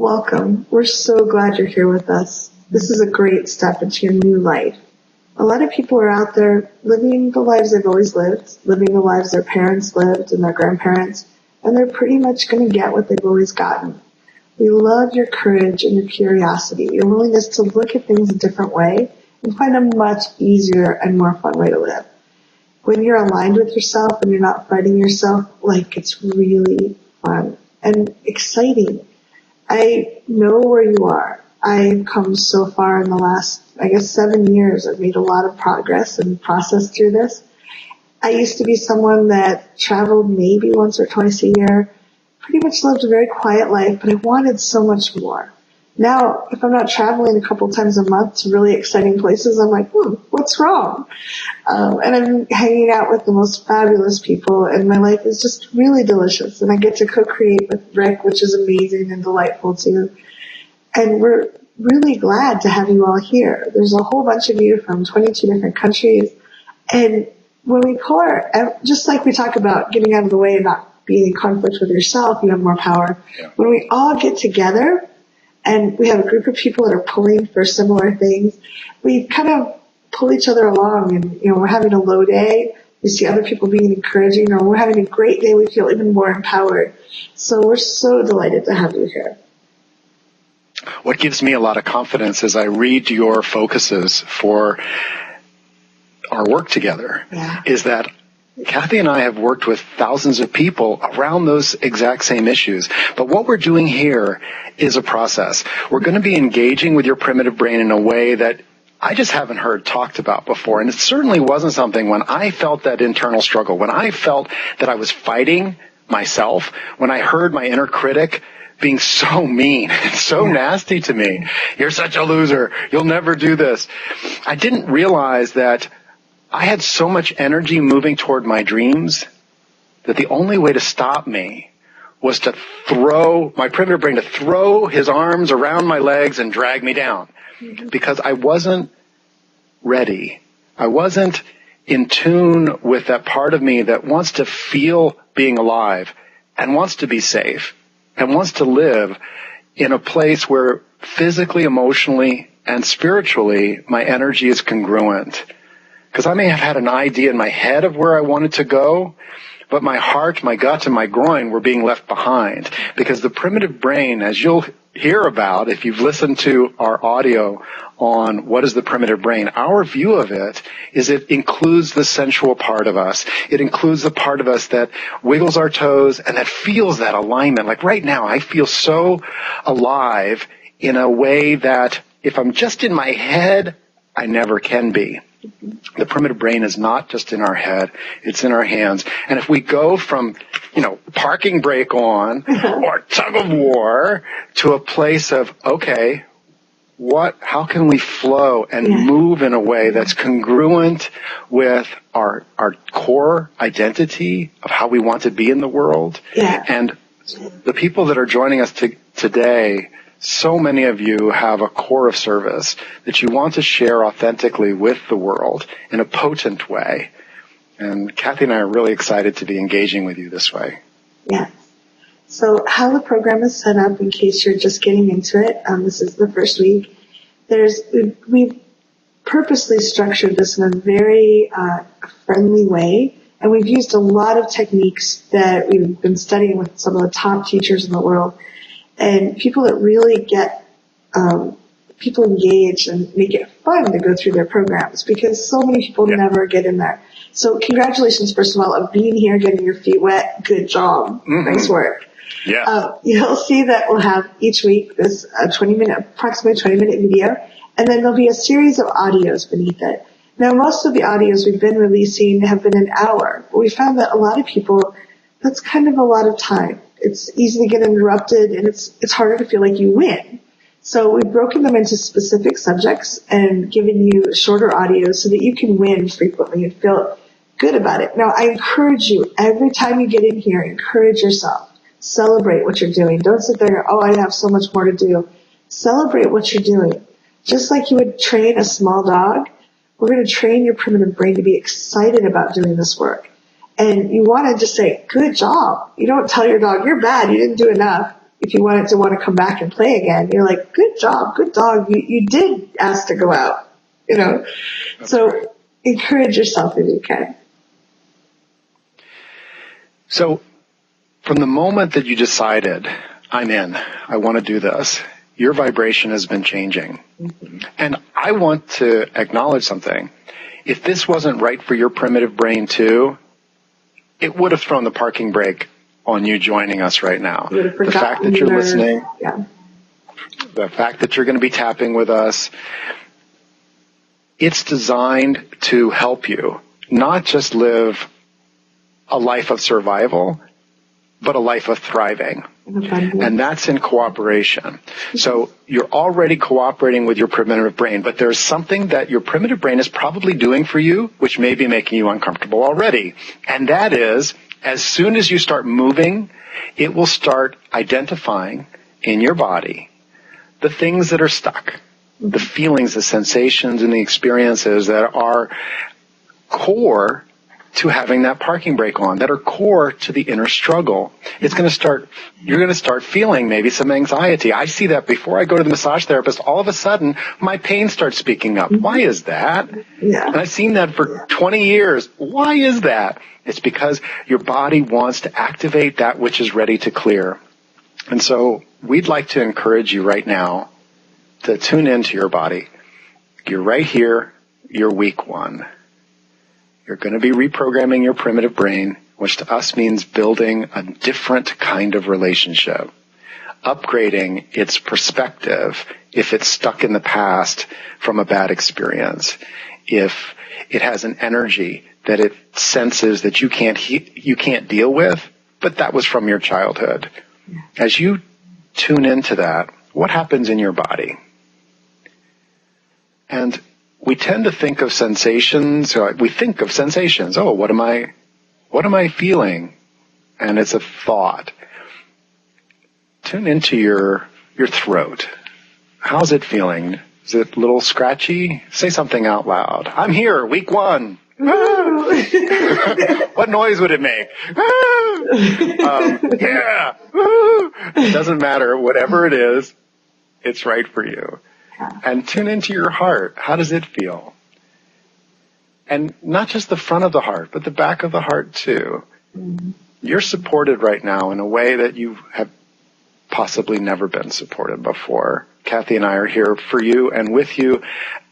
Welcome. We're so glad you're here with us. This is a great step into your new life. A lot of people are out there living the lives they've always lived, living the lives their parents lived and their grandparents, and they're pretty much going to get what they've always gotten. We love your courage and your curiosity, your willingness to look at things a different way and find a much easier and more fun way to live. When you're aligned with yourself and you're not fighting yourself, it's really fun and exciting. I know where you are. I've come so far in the last, 7 years. I've made a lot of progress and processed through this. I used to be someone that traveled maybe once or twice a year, pretty much lived a very quiet life, but I wanted so much more. Now, if I'm not traveling a couple times a month to really exciting places, I'm like, what's wrong? And I'm hanging out with the most fabulous people, and my life is just really delicious. And I get to co-create with Rick, which is amazing and delightful too. And we're really glad to have you all here. There's a whole bunch of you from 22 different countries. And when we pull just like we talk about getting out of the way and not being in conflict with yourself, you have more power. Yeah. When we all get together, and we have a group of people that are pulling for similar things, we kind of pull each other along, and, we're having a low day, we see other people being encouraging, or we're having a great day, we feel even more empowered. So we're so delighted to have you here. What gives me a lot of confidence as I read your focuses for our work together is that Kathy and I have worked with thousands of people around those exact same issues. But what we're doing here is a process. We're going to be engaging with your primitive brain in a way that I just haven't heard talked about before. And it certainly wasn't something when I felt that internal struggle, when I felt that I was fighting myself, when I heard my inner critic being so mean and so nasty to me. You're such a loser. You'll never do this. I didn't realize that I had so much energy moving toward my dreams that the only way to stop me was to throw my primitive brain, to throw his arms around my legs and drag me down, because I wasn't ready. I wasn't in tune with that part of me that wants to feel being alive and wants to be safe and wants to live in a place where physically, emotionally, and spiritually my energy is congruent. Because I may have had an idea in my head of where I wanted to go, but my heart, my gut, and my groin were being left behind. Because the primitive brain, as you'll hear about if you've listened to our audio on what is the primitive brain, our view of it is it includes the sensual part of us. It includes the part of us that wiggles our toes and that feels that alignment. Like right now, I feel so alive in a way that if I'm just in my head, I never can be. The primitive brain is not just in our head, it's in our hands. And if we go from, parking brake on or tug of war to a place of, okay, how can we flow and move in a way that's congruent with our core identity of how we want to be in the world? Yeah. And the people that are joining us today, so many of you have a core of service that you want to share authentically with the world in a potent way. And Kathy and I are really excited to be engaging with you this way. Yeah. So how the program is set up, in case you're just getting into it, this is the first week. We've purposely structured this in a very friendly way, and we've used a lot of techniques that we've been studying with some of the top teachers in the world. And people that really get people engaged and make it fun to go through their programs, because so many people never get in there. So congratulations, first of all, of being here, getting your feet wet. Good job. Mm-hmm. Nice work. Yeah. You'll see that we'll have each week this approximately 20-minute video, and then there'll be a series of audios beneath it. Now, most of the audios we've been releasing have been an hour, but we found that a lot of people, that's kind of a lot of time. It's easy to get interrupted, and it's harder to feel like you win. So we've broken them into specific subjects and given you shorter audios so that you can win frequently and feel good about it. Now, I encourage you, every time you get in here, encourage yourself. Celebrate what you're doing. Don't sit there and, I have so much more to do. Celebrate what you're doing. Just like you would train a small dog, we're going to train your primitive brain to be excited about doing this work. And you want to just say, good job. You don't tell your dog, you're bad, you didn't do enough. if you wanted to want to come back and play again, you're like, good job, good dog. You did ask to go out, That's so right. encourage yourself if you can. So from the moment that you decided, I'm in, I want to do this, your vibration has been changing. Mm-hmm. And I want to acknowledge something. If this wasn't right for your primitive brain too, it would have thrown the parking brake on you joining us right now. The fact that you're listening, the fact that you're going to be tapping with us, it's designed to help you not just live a life of survival, but a life of thriving. And that's in cooperation. So you're already cooperating with your primitive brain, but there's something that your primitive brain is probably doing for you, which may be making you uncomfortable already. And that is, as soon as you start moving, it will start identifying in your body the things that are stuck, the feelings, the sensations, and the experiences that are core to having that parking brake on, that are core to the inner struggle. You're going to start feeling maybe some anxiety. I see that before I go to the massage therapist, all of a sudden my pain starts speaking up. Why is that? Yeah. And I've seen that for 20 years. Why is that? It's because your body wants to activate that which is ready to clear. And so we'd like to encourage you right now to tune into your body. You're right here. You're week 1. You're going to be reprogramming your primitive brain, which to us means building a different kind of relationship, upgrading its perspective if it's stuck in the past from a bad experience, if it has an energy that it senses that you can't deal with, but that was from your childhood. As you tune into that, what happens in your body? And we tend to think of sensations. We think of sensations. Oh, what am I feeling? And it's a thought. Tune into your throat. How's it feeling? Is it a little scratchy? Say something out loud. I'm here, week 1. What noise would it make? Yeah. It doesn't matter. Whatever it is, it's right for you. And tune into your heart. How does it feel? And not just the front of the heart, but the back of the heart too. Mm-hmm. You're supported right now in a way that you have possibly never been supported before. Kathy and I are here for you and with you.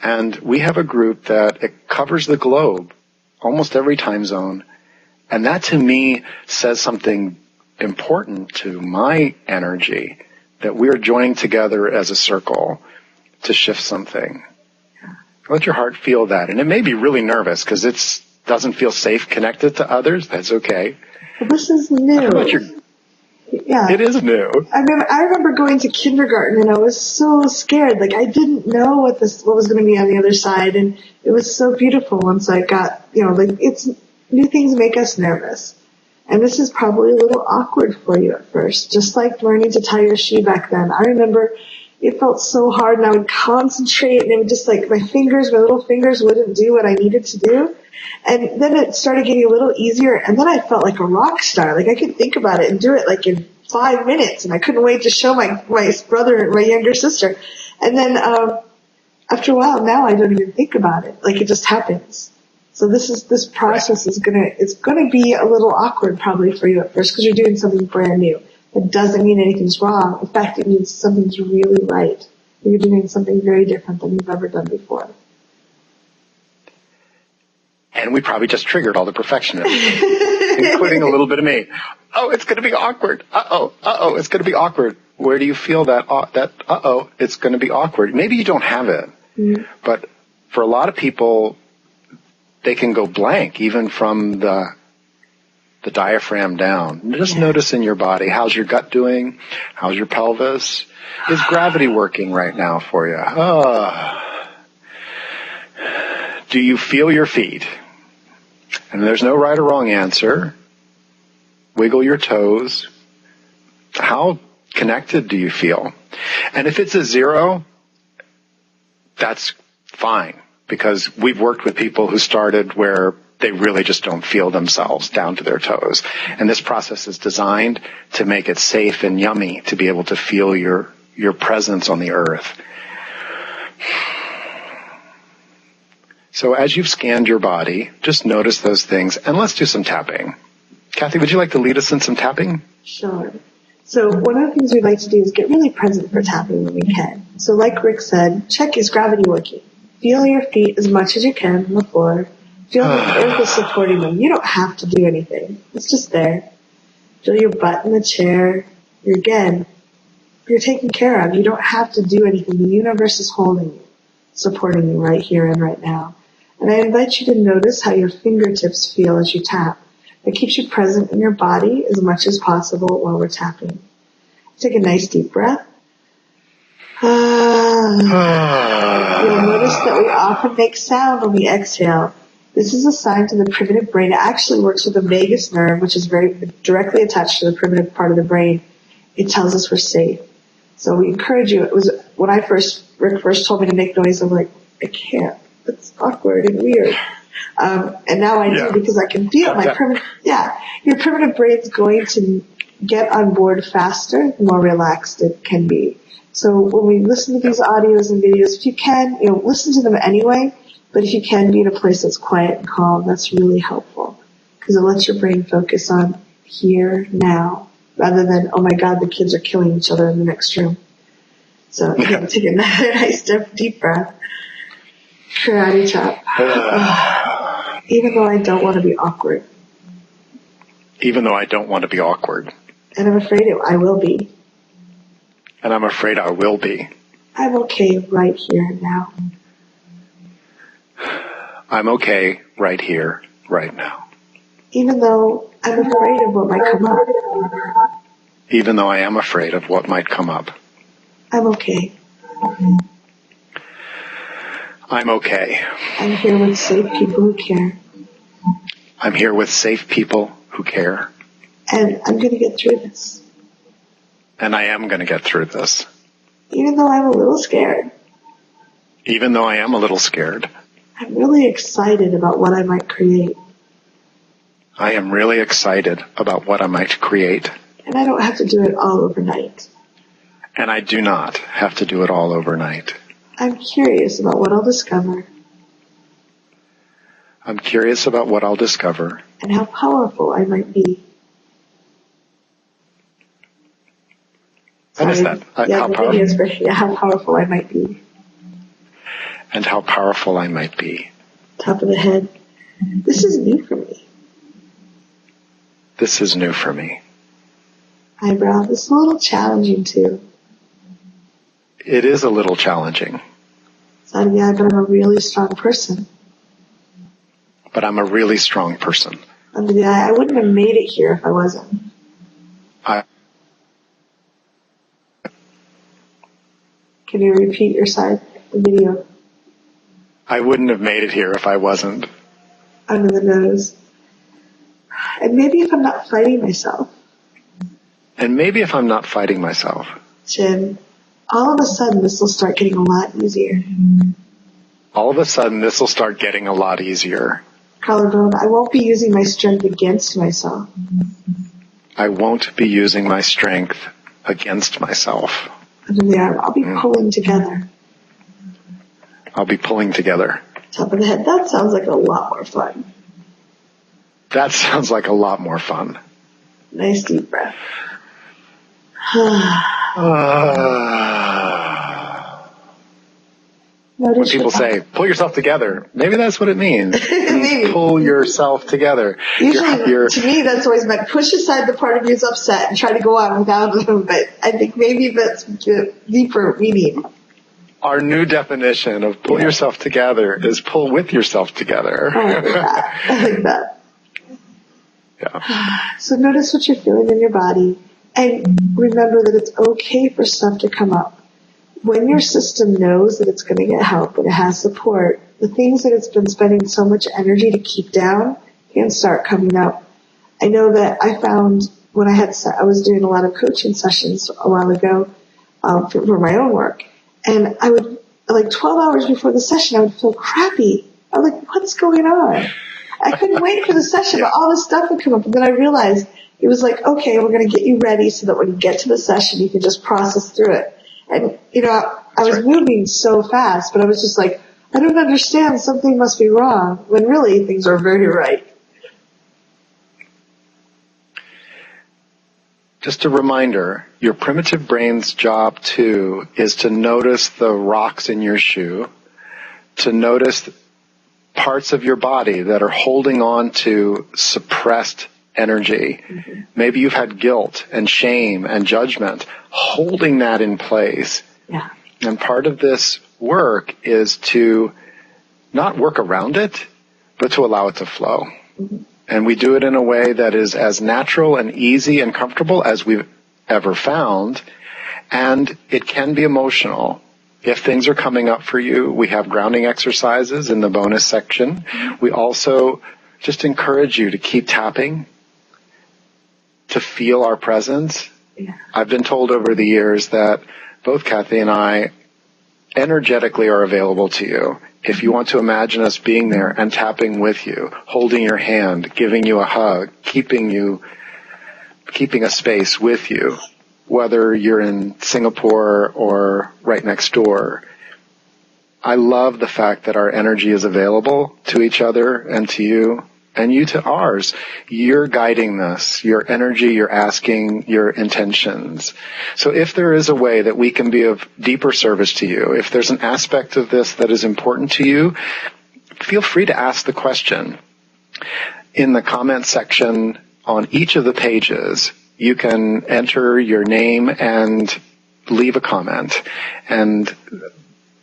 And we have a group that it covers the globe, almost every time zone. And that to me says something important to my energy, that we're joining together as a circle to shift something. Let your heart feel that. And it may be really nervous because it doesn't feel safe connected to others. That's okay. Well, this is new. It is new. I remember going to kindergarten and I was so scared. Like I didn't know what was going to be on the other side. And it was so beautiful once I got, it's new things make us nervous. And this is probably a little awkward for you at first, just like learning to tie your shoe back then. I remember it felt so hard and I would concentrate and it would just my little fingers wouldn't do what I needed to do. And then it started getting a little easier and then I felt like a rock star. Like I could think about it and do it in 5 minutes and I couldn't wait to show my brother and my younger sister. And then, after a while now I don't even think about it. It just happens. So this process is it's gonna be a little awkward probably for you at first because you're doing something brand new. It doesn't mean anything's wrong. In fact, it means something's really right. You're doing something very different than you've ever done before. And we probably just triggered all the perfectionists, including a little bit of me. Oh, it's going to be awkward. Uh-oh, it's going to be awkward. Where do you feel that it's going to be awkward? Maybe you don't have it. Mm-hmm. But for a lot of people, they can go blank even from the diaphragm down. Just notice in your body, how's your gut doing? How's your pelvis? Is gravity working right now for you? Do you feel your feet? And there's no right or wrong answer. Wiggle your toes. How connected do you feel? And if it's a 0, that's fine, because we've worked with people who started where they really just don't feel themselves down to their toes. And this process is designed to make it safe and yummy to be able to feel your presence on the earth. So as you've scanned your body, just notice those things, and let's do some tapping. Kathy, would you like to lead us in some tapping? Sure. So one of the things we like to do is get really present for tapping when we can. So like Rick said, check, is gravity working? Feel your feet as much as you can on the floor. Feel the earth is supporting them. You don't have to do anything. It's just there. Feel your butt in the chair. You're taken care of. You don't have to do anything. The universe is holding you, supporting you right here and right now. And I invite you to notice how your fingertips feel as you tap. That keeps you present in your body as much as possible while we're tapping. Take a nice deep breath. You'll notice that we often make sound when we exhale. This is a sign to the primitive brain. It actually works with the vagus nerve, which is very directly attached to the primitive part of the brain. It tells us we're safe. So we encourage you. It was when Rick first told me to make noise, I'm like, I can't. It's awkward and weird. And now I do because I can feel your primitive brain's going to get on board faster the more relaxed it can be. So when we listen to these audios and videos, if you can, listen to them anyway, but if you can be in a place that's quiet and calm, that's really helpful because it lets your brain focus on here, now, rather than, oh my God, the kids are killing each other in the next room. So again, take another nice deep breath. Karate chop. Even though I don't want to be awkward. Even though I don't want to be awkward. And I'm afraid I will be. And I'm afraid I will be. I'm okay right here and now. I'm okay right here, right now. Even though I'm afraid of what might come up. Even though I am afraid of what might come up. I'm okay. I'm okay. I'm here with safe people who care. I'm here with safe people who care. And I'm going to get through this. And I am going to get through this. Even though I'm a little scared. Even though I am a little scared. I'm really excited about what I might create. I am really excited about what I might create. And I don't have to do it all overnight. And I do not have to do it all overnight. I'm curious about what I'll discover. I'm curious about what I'll discover. And how powerful I might be. I missed that. How powerful I might be. And how powerful I might be. Top of the head. This is new for me. This is new for me. Eyebrow. This is a little challenging too. It is a little challenging. Side of the eye, but I'm a really strong person. But I'm a really strong person. Under the eye, I wouldn't have made it here if I wasn't. Can you repeat your side, the video? I wouldn't have made it here if I wasn't. Under the nose. And maybe if I'm not fighting myself. And maybe if I'm not fighting myself. Chin. All of a sudden, this will start getting a lot easier. All of a sudden, this will start getting a lot easier. Collarbone. I won't be using my strength against myself. I won't be using my strength against myself. Under the arm. I'll be pulling together. I'll be pulling together. Top of the head. That sounds like a lot more fun. That sounds like a lot more fun. Nice deep breath. When people say, pull yourself together, maybe that's what it means. Maybe. Pull yourself together. Usually, to me, that's always meant push aside the part of you that's upset and try to go on without them. But I think maybe that's the deeper meaning. Our new definition of pull yourself together is pull with yourself together. I like that. I like that. Yeah. So notice what you're feeling in your body. And remember that it's okay for stuff to come up. When your system knows that it's going to get help and it has support, the things that it's been spending so much energy to keep down can start coming up. I know that I found when I was doing a lot of coaching sessions a while ago for my own work, and I would, like 12 hours before the session, I would feel crappy. I was like, what's going on? I couldn't wait for the session, but all this stuff would come up. And then I realized it was like, okay, we're going to get you ready so that when you get to the session, you can just process through it. And, I was moving so fast, but I was just like, I don't understand. Something must be wrong. When really things are very right. Just a reminder, your primitive brain's job too is to notice the rocks in your shoe, to notice parts of your body that are holding on to suppressed energy. Mm-hmm. Maybe you've had guilt and shame and judgment, holding that in place. Yeah. And part of this work is to not work around it, but to allow it to flow. Mm-hmm. And we do it in a way that is as natural and easy and comfortable as we've ever found. And it can be emotional. If things are coming up for you, we have grounding exercises in the bonus section. We also just encourage you to keep tapping, to feel our presence. Yeah. I've been told over the years that both Kathy and I energetically are available to you. If you want to imagine us being there and tapping with you, holding your hand, giving you a hug, keeping a space with you, whether you're in Singapore or right next door. I love the fact that our energy is available to each other and to you, and you to ours. You're guiding this, your energy, you're asking your intentions. So if there is a way that we can be of deeper service to you, if there's an aspect of this that is important to you, feel free to ask the question. In the comment section on each of the pages, you can enter your name and leave a comment. And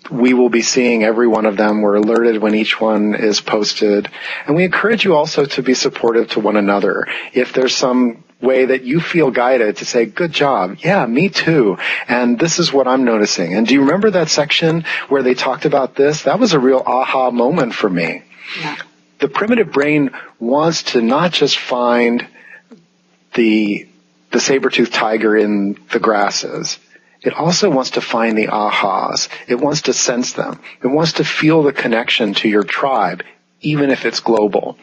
we will be seeing every one of them. We're alerted when each one is posted. And we encourage you also to be supportive to one another. If there's some way that you feel guided to say, good job, yeah, me too, and this is what I'm noticing. And do you remember that section where they talked about this? That was a real aha moment for me. Yeah. The primitive brain wants to not just find the saber-toothed tiger in the grasses. It also wants to find the ahas. It wants to sense them. It wants to feel the connection to your tribe, even if it's global.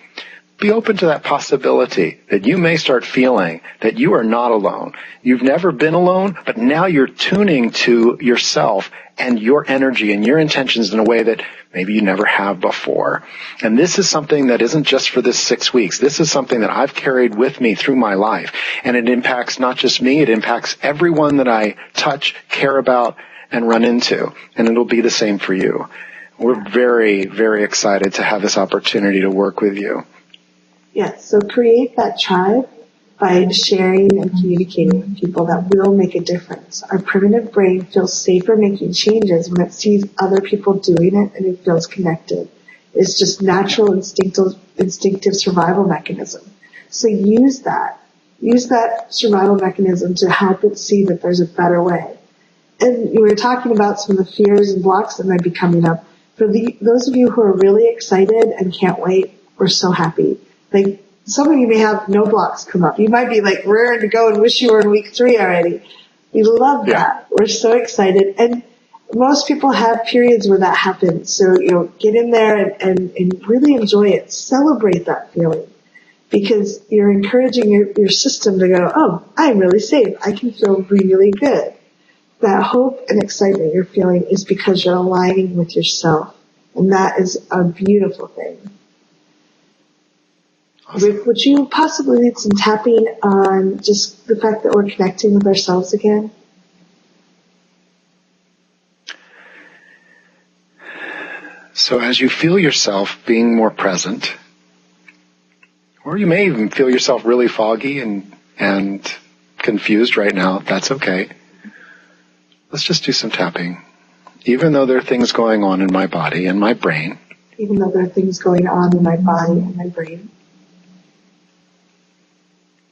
Be open to that possibility that you may start feeling that you are not alone. You've never been alone, but now you're tuning to yourself and your energy and your intentions in a way that maybe you never have before. And this is something that isn't just for this 6 weeks. This is something that I've carried with me through my life. And it impacts not just me, it impacts everyone that I touch, care about, and run into. And it'll be the same for you. We're very, very excited to have this opportunity to work with you. Yes, so create that tribe by sharing and communicating with people that will make a difference. Our primitive brain feels safer making changes when it sees other people doing it and it feels connected. It's just natural instinctive survival mechanism. So use that survival mechanism to help it see that there's a better way. And you were talking about some of the fears and blocks that might be coming up. For those of you who are really excited and can't wait, we're so happy. Like, some of you may have no blocks come up. You might be like raring to go and wish you were in week 3 already. We love that. We're so excited. And most people have periods where that happens. So, get in there and really enjoy it. Celebrate that feeling. Because you're encouraging your system to go, oh, I'm really safe. I can feel really good. That hope and excitement you're feeling is because you're aligning with yourself. And that is a beautiful thing. Rick, would you possibly need some tapping on just the fact that we're connecting with ourselves again? So as you feel yourself being more present, or you may even feel yourself really foggy and confused right now, that's okay. Let's just do some tapping. Even though there are things going on in my body and my brain. Even though there are things going on in my body and my brain.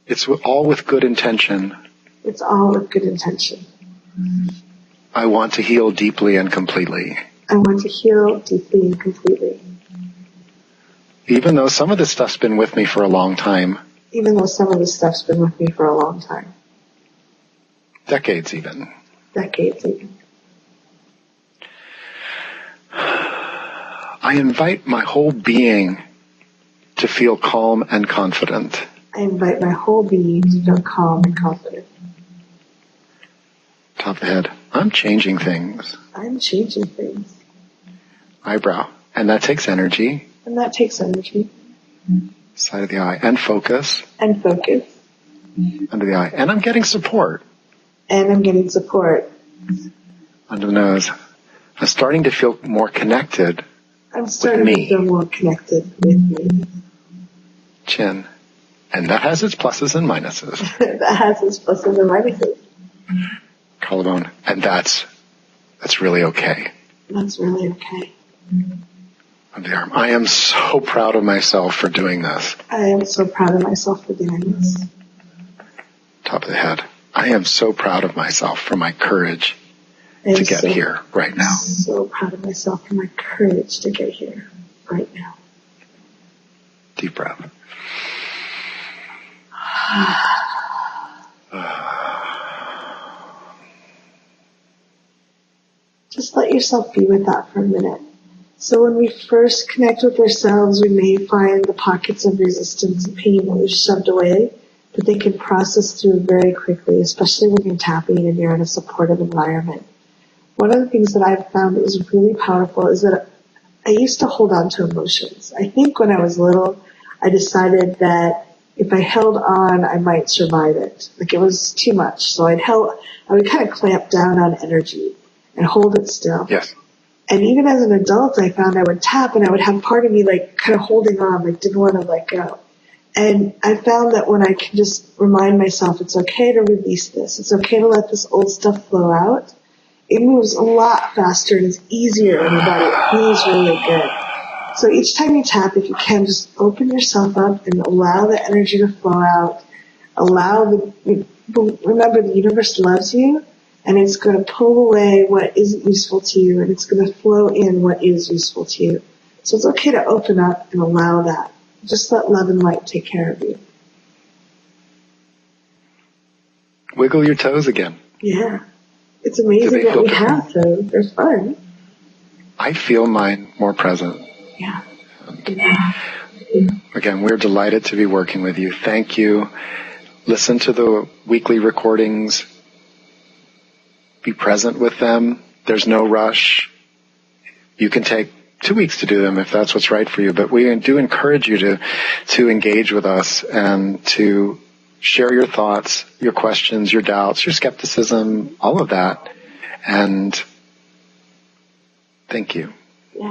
It's all with good intention. It's all with good intention. I want to heal deeply and completely. I want to heal deeply and completely. Even though some of this stuff's been with me for a long time. Even though some of this stuff's been with me for a long time. Decades even. Decades even. I invite my whole being to feel calm and confident. I invite my whole being to feel calm and confident. Top of the head. I'm changing things. I'm changing things. Eyebrow. And that takes energy. And that takes energy. Side of the eye. And focus. And focus. Under the eye. And I'm getting support. And I'm getting support. Under the nose. I'm starting to feel more connected. I'm starting to feel more connected with me. Chin. And that has its pluses and minuses. That has its pluses and minuses. Collarbone. And that's really okay. That's really okay. Under the arm. I am so proud of myself for doing this. I am so proud of myself for doing this. Top of the head. I am so proud of myself for my courage to get here right now. So proud of myself for my courage to get here right now. Deep breath. Just let yourself be with that for a minute. So when we first connect with ourselves, we may find the pockets of resistance and pain that we've shoved away, but they can process through very quickly, especially when you're tapping and you're in a supportive environment. One of the things that I've found is really powerful is that I used to hold on to emotions. I think when I was little, I decided that if I held on, I might survive it. Like it was too much. So I would kind of clamp down on energy and hold it still. Yes. And even as an adult, I found I would tap and I would have part of me like kind of holding on, like didn't want to let go. And I found that when I can just remind myself it's okay to release this, it's okay to let this old stuff flow out, it moves a lot faster and is easier in the body. It feels really good. So each time you tap, if you can, just open yourself up and allow the energy to flow out. Remember, the universe loves you, and it's going to pull away what isn't useful to you, and it's going to flow in what is useful to you. So it's okay to open up and allow that. Just let love and light take care of you. Wiggle your toes again. Yeah. It's amazing that we have toes. They're fun. I feel mine more present. Yeah. Again, we're delighted to be working with you. Thank you. Listen to the weekly recordings. Be present with them. There's no rush. You can take 2 weeks to do them if that's what's right for you. But we do encourage you to engage with us and to share your thoughts, your questions, your doubts, your skepticism, all of that. And thank you.